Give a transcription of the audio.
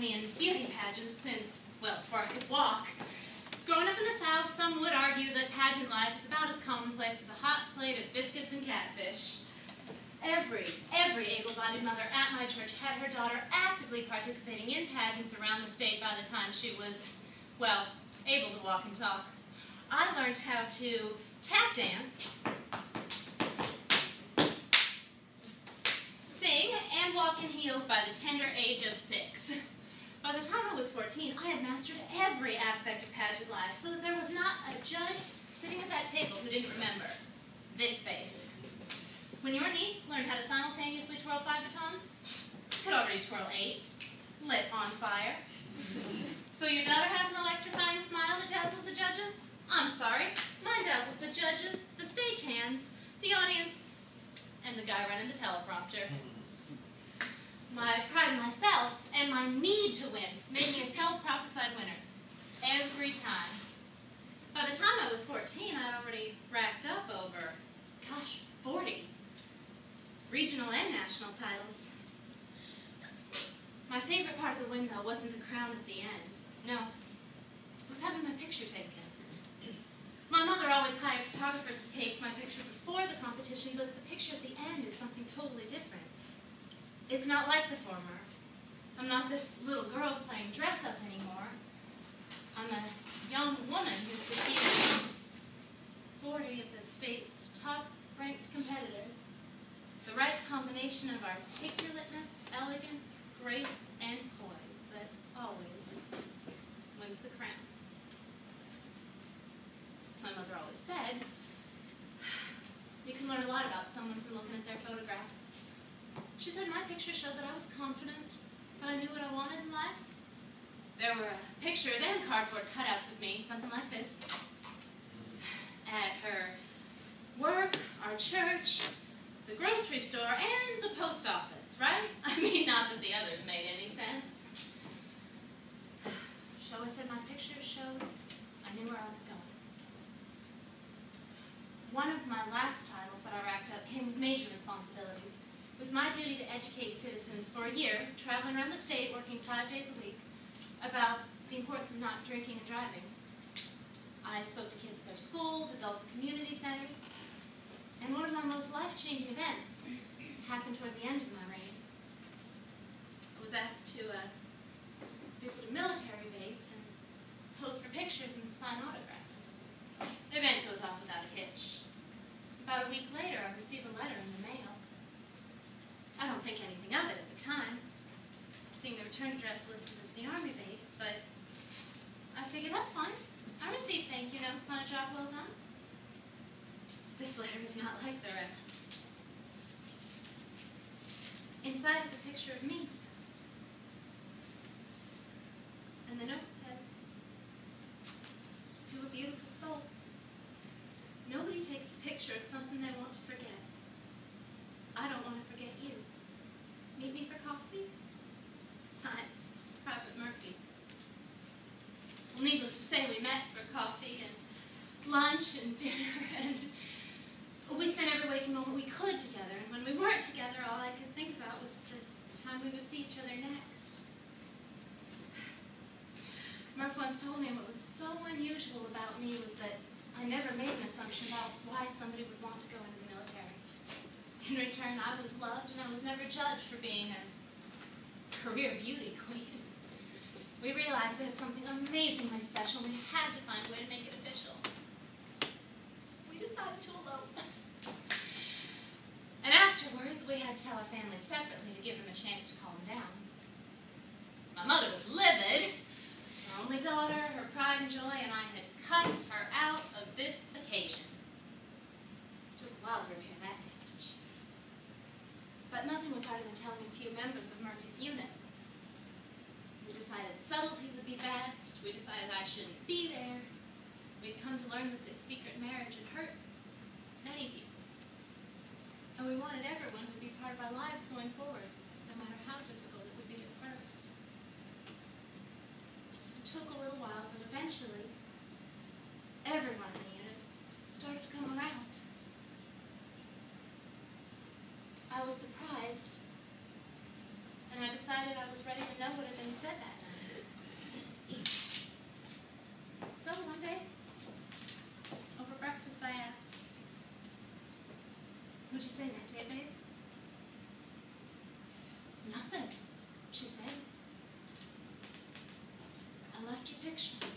me in beauty pageants since, well, before I could walk. Growing up in the South, some would argue that pageant life is about as commonplace as a hot plate of biscuits and catfish. Every able-bodied mother at my church had her daughter actively participating in pageants around the state by the time she was, well, able to walk and talk. I learned how to tap dance, sing, and walk in heels by the tender age of 6. By the time I was 14, I had mastered every aspect of pageant life, so that there was not a judge sitting at that table who didn't remember this face. When your niece learned how to simultaneously twirl 5 batons, you could already twirl 8, lit on fire. So your daughter has an electrifying smile that dazzles the judges? I'm sorry, mine dazzles the judges, the stagehands, the audience, and the guy running the teleprompter. My pride in myself and my need to win made me a self-prophesied winner every time. By the time I was 14, I'd already racked up over, 40 regional and national titles. My favorite part of the win, though, wasn't the crown at the end. No, it was having my picture taken. My mother always hired photographers to take my picture before the competition, but the picture at the end is something totally different. It's not like the former. I'm not this little girl playing dress-up anymore. I'm a young woman who's defeated 40 of the state's top-ranked competitors. The right combination of articulateness, elegance, grace, and poise that always wins the crown. My mother always said, you can learn a lot about someone from looking at their photograph. She said my picture showed that I was confident, that I knew what I wanted in life. There were pictures and cardboard cutouts of me, something like this. At her work, our church, the grocery store, and the post office, right? I mean, not that the others made any sense. She always said my pictures showed I knew where I was going. One of my last titles that I racked up came with major responsibilities. It was my duty to educate citizens for a year, traveling around the state, working 5 days a week, about the importance of not drinking and driving. I spoke to kids at their schools, adults at community centers, and one of my most life-changing events happened toward the end of my reign. I was asked to visit a military base and pose for pictures and sign autographs. The event goes off without a hitch. About a week later, I received a letter in the mail. I don't think anything of it at the time, seeing the return address listed as the Army base, but I figured that's fine. I received thank you notes on a job well done. This letter is not like the rest. Inside is a picture of me. And the note says, to a beautiful soul, nobody takes a picture of something they want to forget. I don't want to forget you. Meet me for coffee? Signed, Private Murphy. Well, needless to say, we met for coffee and lunch and dinner, and we spent every waking moment we could together. And when we weren't together, all I could think about was the time we would see each other next. Murph once told me what was so unusual about me was that I never made an assumption about why somebody would want to go into the military. In return, I was loved, and I was never judged for being a career beauty queen. We realized we had something amazingly special. We had to find a way to make it official. We decided to elope. And afterwards, we had to tell our families separately to give them a chance to calm down. My mother was livid. Her only daughter, her pride and joy, and I had cut her out of this occasion. It took a while to repair that damage. But nothing was harder than telling a few members of Murphy's unit. We decided subtlety would be best. We decided I shouldn't be there. We'd come to learn that this secret marriage had hurt many people. And we wanted everyone to be part of our lives going forward, no matter how difficult it would be at first. It took a little while, but eventually, everyone in the unit started to come around. I was surprised, and I decided I was ready to know what had been said that addiction.